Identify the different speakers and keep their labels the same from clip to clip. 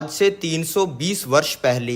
Speaker 1: आज से 320 वर्ष पहले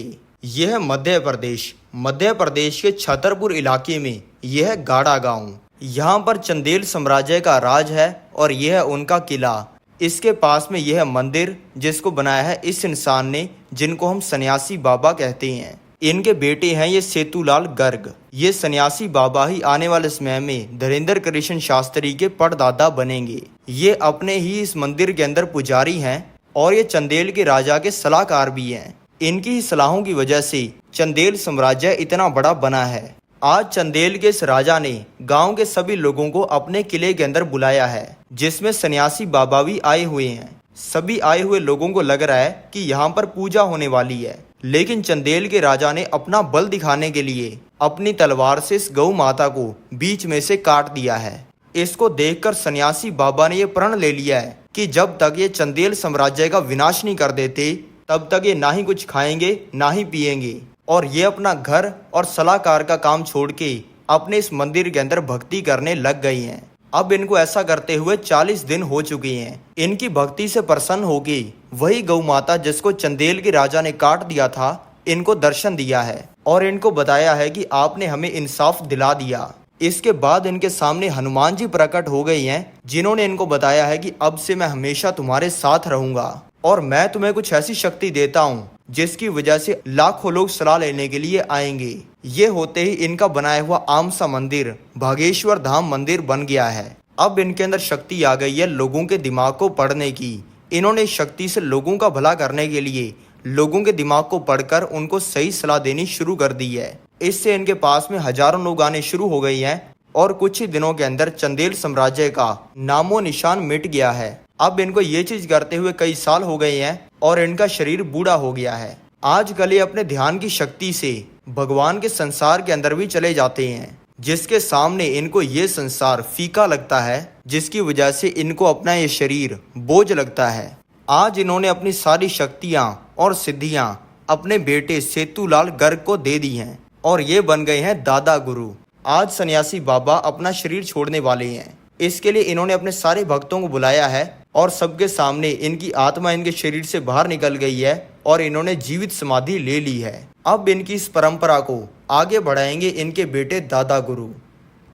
Speaker 1: यह मध्य प्रदेश के छतरपुर इलाके में यह गाड़ा गांव, यहाँ पर चंदेल साम्राज्य का राज है और यह उनका किला। इसके पास में यह मंदिर जिसको बनाया है इस इंसान ने, जिनको हम सन्यासी बाबा कहते हैं। इनके बेटे हैं ये सेतुलाल गर्ग। ये सन्यासी बाबा ही आने वाले समय में धीरेन्द्र कृष्ण शास्त्री के परदादा बनेंगे। ये अपने ही इस मंदिर के अंदर पुजारी हैं और ये चंदेल के राजा के सलाहकार भी हैं। इनकी ही सलाहों की वजह से चंदेल साम्राज्य इतना बड़ा बना है। आज चंदेल के इस राजा ने गांव के सभी लोगों को अपने किले के अंदर बुलाया है, जिसमें सन्यासी बाबा भी आए हुए हैं। सभी आए हुए लोगों को लग रहा है कि यहाँ पर पूजा होने वाली है, लेकिन चंदेल के राजा ने अपना बल दिखाने के लिए अपनी तलवार से इस गौ माता को बीच में से काट दिया है। इसको देखकर सन्यासी बाबा ने यह प्रण ले लिया है कि जब तक ये चंदेल साम्राज्य का विनाश नहीं कर देते तब तक ये ना ही कुछ खाएंगे ना ही पिएंगे, और ये अपना घर और सलाहकार का काम छोड़ के अपने इस मंदिर के अंदर भक्ति करने लग गई हैं। अब इनको ऐसा करते हुए 40 दिन हो चुके हैं। इनकी भक्ति से प्रसन्न होके वही गौ माता जिसको चंदेल के राजा ने काट दिया था, इनको दर्शन दिया है और इनको बताया है कि आपने हमें इंसाफ दिला दिया। इसके बाद इनके सामने हनुमान जी प्रकट हो गई हैं, जिन्होंने इनको बताया है कि अब से मैं हमेशा तुम्हारे साथ रहूंगा और मैं तुम्हें कुछ ऐसी शक्ति देता हूँ जिसकी वजह से लाखों लोग सलाह लेने के लिए आएंगे। ये होते ही इनका बनाया हुआ आमसा मंदिर भागेश्वर धाम मंदिर बन गया है। अब इनके अंदर शक्ति आ गई है लोगों के दिमाग को पढ़ने की। इन्होंने इस शक्ति से लोगों का भला करने के लिए लोगों के दिमाग को पढ़कर उनको सही सलाह देनी शुरू कर दी है। इससे इनके पास में हजारों लोग आने शुरू हो गए हैं और कुछ ही दिनों के अंदर चंदेल साम्राज्य का नामो निशान मिट गया है। अब इनको ये चीज करते हुए कई साल हो गए हैं और इनका शरीर बूढ़ा हो गया है। आजकल ये अपने ध्यान की शक्ति से भगवान के संसार के अंदर भी चले जाते हैं, जिसके सामने इनको ये संसार फीका लगता है, जिसकी वजह से इनको अपना ये शरीर बोझ लगता है। आज इन्होंने अपनी सारी शक्तियां और सिद्धियां अपने बेटे सेतुलाल गर्ग को दे दी हैं और ये बन गए हैं दादा गुरु। आज सन्यासी बाबा अपना शरीर छोड़ने वाले हैं। इसके लिए इन्होंने अपने सारे भक्तों को बुलाया है और सबके सामने इनकी आत्मा इनके शरीर से बाहर निकल गई है और इन्होंने जीवित समाधि ले ली है। अब इनकी इस परंपरा को आगे बढ़ाएंगे इनके बेटे दादा गुरु।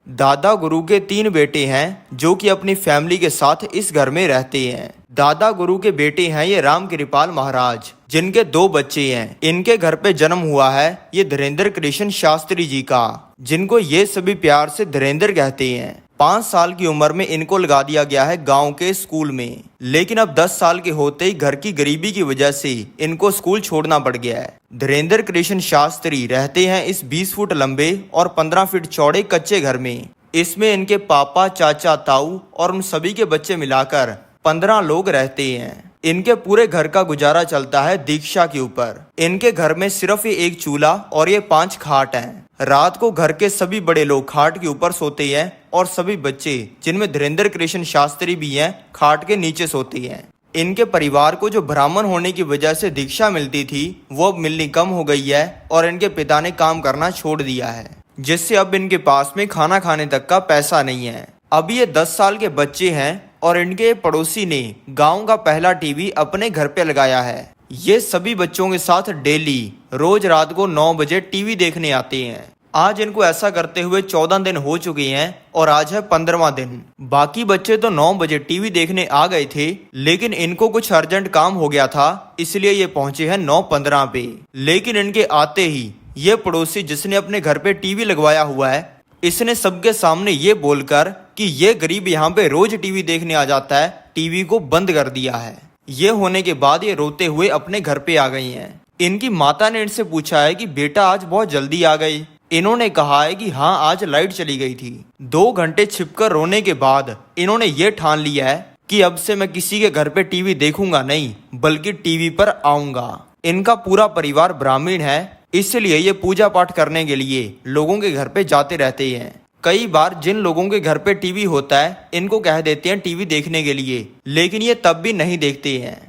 Speaker 1: दादा गुरु के 3 बेटे हैं जो कि अपनी फैमिली के साथ इस घर में रहते हैं। दादा गुरु के बेटे हैं ये राम कृपाल महाराज, जिनके 2 बच्चे हैं। इनके घर पे जन्म हुआ है ये धीरेन्द्र कृष्ण शास्त्री जी का, जिनको ये सभी प्यार से धीरेन्द्र कहते हैं। 5 साल की उम्र में इनको लगा दिया गया है गांव के स्कूल में, लेकिन अब 10 साल के होते ही घर की गरीबी की वजह से इनको स्कूल छोड़ना पड़ गया है। धीरेन्द्र कृष्ण शास्त्री रहते हैं इस 20 फुट लंबे और 15 फीट चौड़े कच्चे घर में। इसमें इनके पापा, चाचा, ताऊ और उन सभी के बच्चे मिलाकर 15 लोग रहते हैं। इनके पूरे घर का गुजारा चलता है दीक्षा के ऊपर। इनके घर में सिर्फ ये 1 चूल्हा और ये 5 खाट हैं। रात को घर के सभी बड़े लोग खाट के ऊपर सोते हैं और सभी बच्चे, जिनमें धीरेन्द्र कृष्ण शास्त्री भी हैं, खाट के नीचे सोते हैं। इनके परिवार को जो ब्राह्मण होने की वजह से दीक्षा मिलती थी वो अब मिलनी कम हो गई है और इनके पिता ने काम करना छोड़ दिया है, जिससे अब इनके पास में खाना खाने तक का पैसा नहीं है। अभी ये 10 साल के बच्चे हैं और इनके पड़ोसी ने गांव का पहला टीवी अपने घर पे लगाया है। ये सभी बच्चों के साथ डेली रोज रात को 9 बजे टीवी देखने आते हैं। आज इनको ऐसा करते हुए 14 दिन हो चुके हैं और आज है 15वां दिन। बाकी बच्चे तो 9 बजे टीवी देखने आ गए थे, लेकिन इनको कुछ अर्जेंट काम हो गया था, इसलिए ये पहुंचे हैं 9:15 पे। लेकिन इनके आते ही ये पड़ोसी जिसने अपने घर पे टीवी लगवाया हुआ है, इसने सबके सामने ये बोलकर कि ये गरीब यहाँ पे रोज टीवी देखने आ जाता है, टीवी को बंद कर दिया है। ये होने के बाद ये रोते हुए अपने घर पे आ गई हैं। इनकी माता ने इनसे पूछा है कि बेटा आज बहुत जल्दी आ गई। इन्होंने कहा है कि हाँ, आज लाइट चली गई थी। 2 घंटे छिपकर रोने के बाद इन्होंने ये ठान लिया है कि अब से मैं किसी के घर पे टीवी देखूंगा नहीं, बल्कि टीवी पर आऊंगा। इनका पूरा परिवार ब्राह्मण है, इसलिए ये पूजा पाठ करने के लिए लोगों के घर पे जाते रहते हैं। कई बार जिन लोगों के घर पे टीवी होता है इनको कह देते हैं टीवी देखने के लिए, लेकिन ये तब भी नहीं देखते हैं।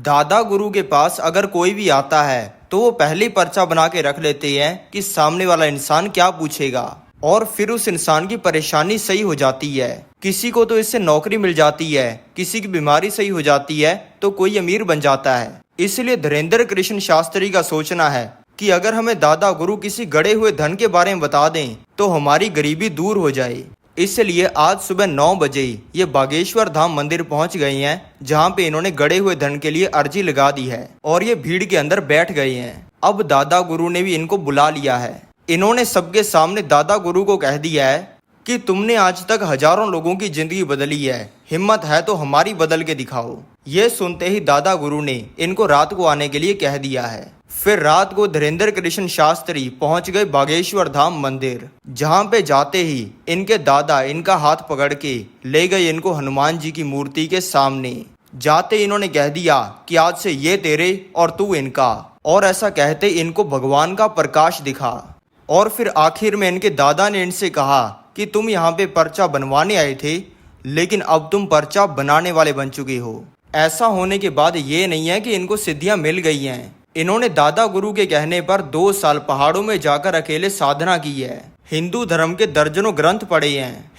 Speaker 1: दादा गुरु के पास अगर कोई भी आता है तो वो पहले पर्चा बना के रख लेते हैं कि सामने वाला इंसान क्या पूछेगा। और फिर उस इंसान की परेशानी सही हो जाती है। किसी को तो इससे नौकरी मिल जाती है, किसी की बीमारी सही हो जाती है, तो कोई अमीर बन जाता है। इसलिए धीरेन्द्र कृष्ण शास्त्री का सोचना है कि अगर हमें दादा गुरु किसी गड़े हुए धन के बारे में बता दें तो हमारी गरीबी दूर हो जाए। इसलिए आज सुबह 9 बजे ये बागेश्वर धाम मंदिर पहुंच गए हैं, जहां पे इन्होंने गड़े हुए धन के लिए अर्जी लगा दी है और ये भीड़ के अंदर बैठ गए हैं। अब दादा गुरु ने भी इनको बुला लिया है। इन्होंने सबके सामने दादा गुरु को कह दिया है कि तुमने आज तक हजारों लोगों की जिंदगी बदली है, हिम्मत है तो हमारी बदल के दिखाओ। ये सुनते ही दादा गुरु ने इनको रात को आने के लिए कह दिया है। फिर रात को धीरेन्द्र कृष्ण शास्त्री पहुंच गए बागेश्वर धाम मंदिर, जहां पे जाते ही इनके दादा इनका हाथ पकड़ के ले गए इनको हनुमान जी की मूर्ति के सामने। जाते इन्होंने कह दिया कि आज से ये तेरे और तू इनका, और ऐसा कहते इनको भगवान का प्रकाश दिखा। और फिर आखिर में इनके दादा ने इनसे कहा कि तुम यहाँ पे पर्चा बनवाने आए थे, लेकिन अब तुम पर्चा बनाने वाले बन चुके हो। ऐसा होने के बाद ये नहीं है कि इनको सिद्धियां मिल गई हैं। इन्होंने दादा गुरु के कहने पर 2 साल पहाड़ों में जाकर अकेले साधना की है। हिंदू धर्म के दर्जनों ग्रंथ पढ़े हैं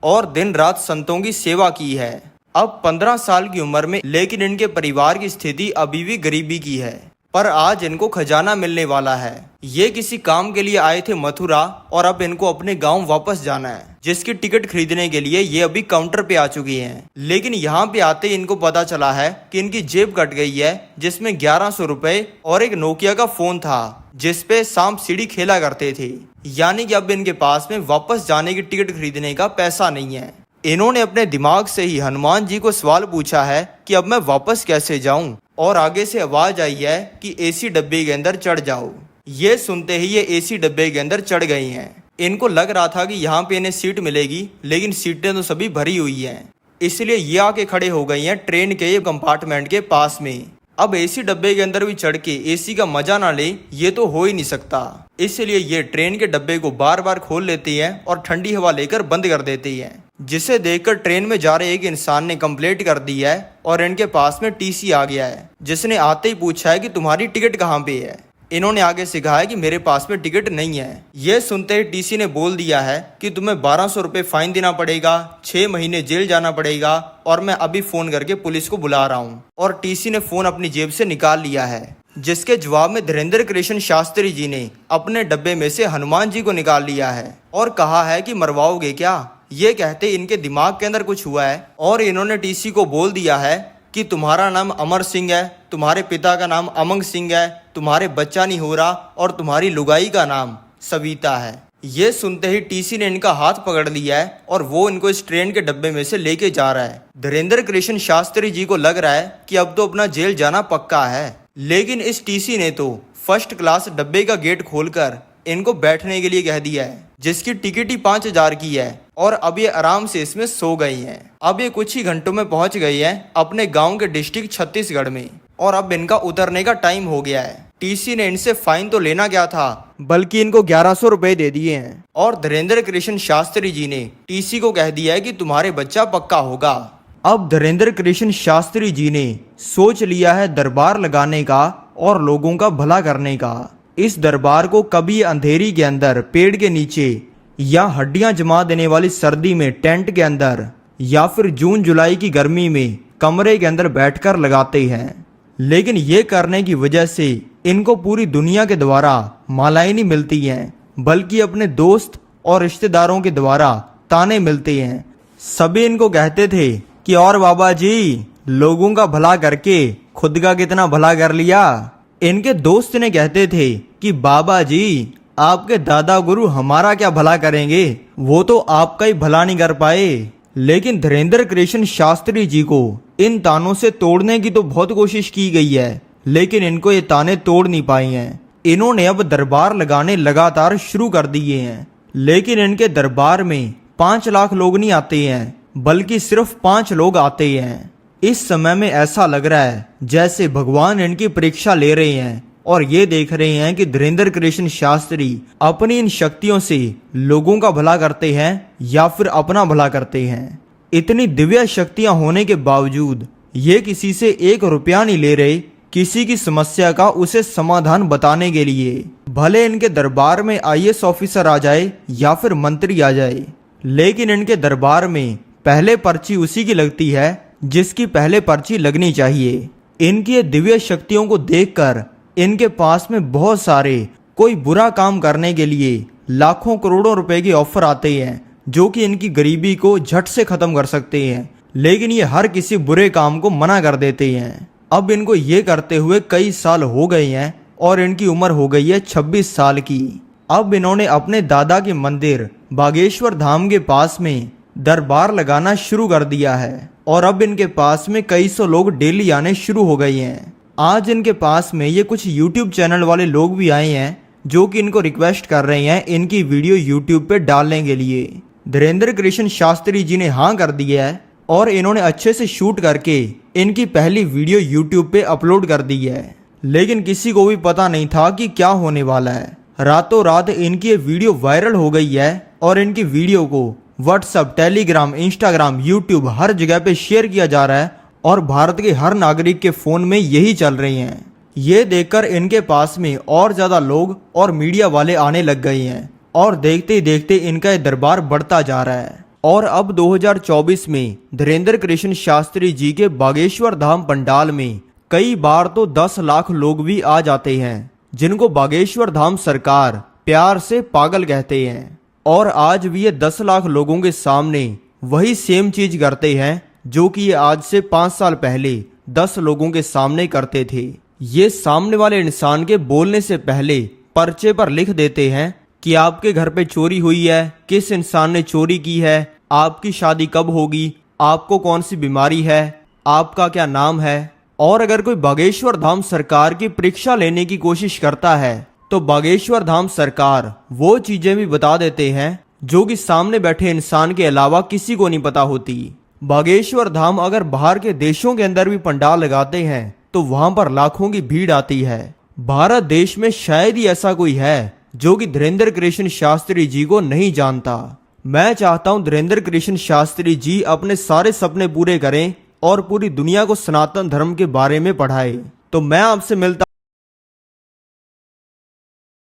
Speaker 1: और दिन रात संतों की सेवा की है। अब 15 साल की उम्र में, लेकिन इनके परिवार की स्थिति अभी भी गरीबी की है। पर आज इनको खजाना मिलने वाला है। ये किसी काम के लिए आए थे मथुरा, और अब इनको अपने गांव वापस जाना है, जिसकी टिकट खरीदने के लिए ये अभी काउंटर पे आ चुकी हैं। लेकिन यहाँ पे आते इनको पता चला है कि इनकी जेब कट गई है, जिसमें 1100 रुपए और एक नोकिया का फोन था, जिसपे सांप सीढ़ी खेला करते थे। यानी कि अब इनके पास में वापस जाने की टिकट खरीदने का पैसा नहीं है। इन्होंने अपने दिमाग से ही हनुमान जी को सवाल पूछा है कि अब मैं वापस कैसे जाऊं, और आगे से आवाज आई है कि एसी डब्बे के अंदर चढ़ जाओ। ये सुनते ही ये एसी डब्बे के अंदर चढ़ गई हैं। इनको लग रहा था कि यहाँ पे इन्हें सीट मिलेगी, लेकिन सीटें तो सभी भरी हुई हैं। इसलिए ये आके खड़े हो गई हैं ट्रेन के ये कंपार्टमेंट के पास में। अब एसी डब्बे के अंदर भी चढ़ के एसी का मजा ना ले, ये तो हो ही नहीं सकता। इसलिए ये ट्रेन के डब्बे को बार बार खोल लेती हैं और ठंडी हवा लेकर बंद कर देती हैं, जिसे देखकर ट्रेन में जा रहे एक इंसान ने कंप्लेंट कर दी है और इनके पास में टीसी आ गया है, जिसने आते ही पूछा है कि तुम्हारी टिकट कहाँ पे है। इन्होंने आगे से कहा है कि मेरे पास में टिकट नहीं है। ये सुनते ही टीसी ने बोल दिया है कि तुम्हें 1200 रुपये फाइन देना पड़ेगा, 6 महीने जेल जाना पड़ेगा, और मैं अभी फोन करके पुलिस को बुला रहा हूँ। और टीसी ने फोन अपनी जेब से निकाल लिया है, जिसके जवाब में धीरेन्द्र कृष्ण शास्त्री जी ने अपने डब्बे में से हनुमान जी को निकाल लिया है और कहा है कि मरवाओगे क्या। ये कहते इनके दिमाग के अंदर कुछ हुआ है और इन्होंने टीसी को बोल दिया है कि तुम्हारा नाम अमर सिंह है, तुम्हारे पिता का नाम अमंग सिंह है, तुम्हारे बच्चा नहीं हो रहा, और तुम्हारी लुगाई का नाम सविता है। ये सुनते ही टीसी ने इनका हाथ पकड़ लिया है और वो इनको इस ट्रेन के डब्बे में से लेके जा रहा है। धीरेन्द्र कृष्ण शास्त्री जी को लग रहा है कि अब तो अपना जेल जाना पक्का है, लेकिन इस टीसी ने तो फर्स्ट क्लास डब्बे का गेट खोलकर इनको बैठने के लिए कह दिया है, जिसकी टिकट ही 5000 की है, और अब ये आराम से इसमें सो गई हैं। अब ये कुछ ही घंटों में पहुंच गई हैं अपने गांव के डिस्ट्रिक्ट छत्तीसगढ़ में, और अब इनका उतरने का टाइम हो गया है। टीसी ने इनसे फाइन तो लेना क्या था, बल्कि इनको 1100 रुपए दे दिए हैं। और धीरेन्द्र कृष्ण शास्त्री जी ने टीसी को कह दिया है कि तुम्हारे बच्चा पक्का होगा। अब धीरेन्द्र कृष्ण शास्त्री जी ने सोच लिया है दरबार लगाने का और लोगों का भला करने का। इस दरबार को कभी अंधेरी के अंदर पेड़ के नीचे, या हड्डियां जमा देने वाली सर्दी में टेंट के अंदर, या फिर जून जुलाई की गर्मी में कमरे के अंदर बैठकर लगाते हैं। लेकिन ये करने की वजह से इनको पूरी दुनिया के द्वारा मालाएं नहीं मिलती हैं, बल्कि अपने दोस्त और रिश्तेदारों के द्वारा ताने मिलते हैं। सभी इनको कहते थे कि और बाबा जी, लोगों का भला करके खुद का कितना भला कर लिया। इनके दोस्त ने कहते थे कि बाबा जी, आपके दादा गुरु हमारा क्या भला करेंगे, वो तो आपका ही भला नहीं कर पाए। लेकिन धीरेन्द्र कृष्ण शास्त्री जी को इन तानों से तोड़ने की तो बहुत कोशिश की गई है, लेकिन इनको ये ताने तोड़ नहीं पाई हैं। इन्होंने अब दरबार लगाने लगातार शुरू कर दिए हैं, लेकिन इनके दरबार में 5 लाख लोग नहीं आते हैं, बल्कि सिर्फ 5 लोग आते हैं। इस समय में ऐसा लग रहा है जैसे भगवान इनकी परीक्षा ले रहे हैं और ये देख रहे हैं कि धीरेन्द्र कृष्ण शास्त्री अपनी इन शक्तियों से लोगों का भला करते हैं या फिर अपना भला करते हैं। इतनी दिव्य शक्तियां होने के बावजूद ये किसी से 1 रुपया नहीं ले रहे किसी की समस्या का उसे समाधान बताने के लिए, भले इनके दरबार में आईएएस ऑफिसर आ जाए या फिर मंत्री आ जाए, लेकिन इनके दरबार में पहले पर्ची उसी की लगती है जिसकी पहले पर्ची लगनी चाहिए। इनकी ये दिव्य शक्तियों को देखकर इनके पास में बहुत सारे कोई बुरा काम करने के लिए लाखों करोड़ों रुपए के ऑफर आते हैं जो कि इनकी गरीबी को झट से खत्म कर सकते हैं, लेकिन ये हर किसी बुरे काम को मना कर देते हैं। अब इनको ये करते हुए कई साल हो गए हैं और इनकी उम्र हो गई है 26 साल की। अब इन्होंने अपने दादा के मंदिर बागेश्वर धाम के पास में दरबार लगाना शुरू कर दिया है और अब इनके पास में कई सौ लोग डेली आने शुरू हो गए हैं। आज इनके पास में ये कुछ यूट्यूब चैनल वाले लोग भी आए हैं जो कि इनको रिक्वेस्ट कर रहे हैं इनकी वीडियो यूट्यूब पे डालने के लिए। धीरेन्द्र कृष्ण शास्त्री जी ने हाँ कर दिया है और इन्होंने अच्छे से शूट करके इनकी पहली वीडियो यूट्यूब पे अपलोड कर दी है, लेकिन किसी को भी पता नहीं था कि क्या होने वाला है। रातों रात इनकी ये वीडियो वायरल हो गई है और इनकी वीडियो को व्हाट्सएप, टेलीग्राम, इंस्टाग्राम, यूट्यूब हर जगह पे शेयर किया जा रहा है और भारत के हर नागरिक के फोन में यही चल रही हैं। ये देखकर इनके पास में और ज्यादा लोग और मीडिया वाले आने लग गए हैं और देखते ही देखते इनका ये दरबार बढ़ता जा रहा है। और अब 2024 में धीरेन्द्र कृष्ण शास्त्री जी के बागेश्वर धाम पंडाल में कई बार तो 10 लाख लोग भी आ जाते हैं, जिनको बागेश्वर धाम सरकार प्यार से पागल कहते हैं। और आज भी ये 10 लाख लोगों के सामने वही सेम चीज करते हैं जो कि ये आज से 5 साल पहले 10 लोगों के सामने करते थे। ये सामने वाले इंसान के बोलने से पहले पर्चे पर लिख देते हैं कि आपके घर पे चोरी हुई है, किस इंसान ने चोरी की है, आपकी शादी कब होगी, आपको कौन सी बीमारी है, आपका क्या नाम है। और अगर कोई बागेश्वर धाम सरकार की परीक्षा लेने की कोशिश करता है तो बागेश्वर धाम सरकार वो चीजें भी बता देते हैं जो कि सामने बैठे इंसान के अलावा किसी को नहीं पता होती। बागेश्वर धाम अगर बाहर के देशों के अंदर भी पंडाल लगाते हैं तो वहां पर लाखों की भीड़ आती है। भारत देश में शायद ही ऐसा कोई है जो कि धीरेन्द्र कृष्ण शास्त्री जी को नहीं जानता। मैं चाहता हूं धीरेन्द्र कृष्ण शास्त्री जी अपने सारे सपने पूरे करें और पूरी दुनिया को सनातन धर्म के बारे में पढ़ाए। तो मैं आपसे मिलता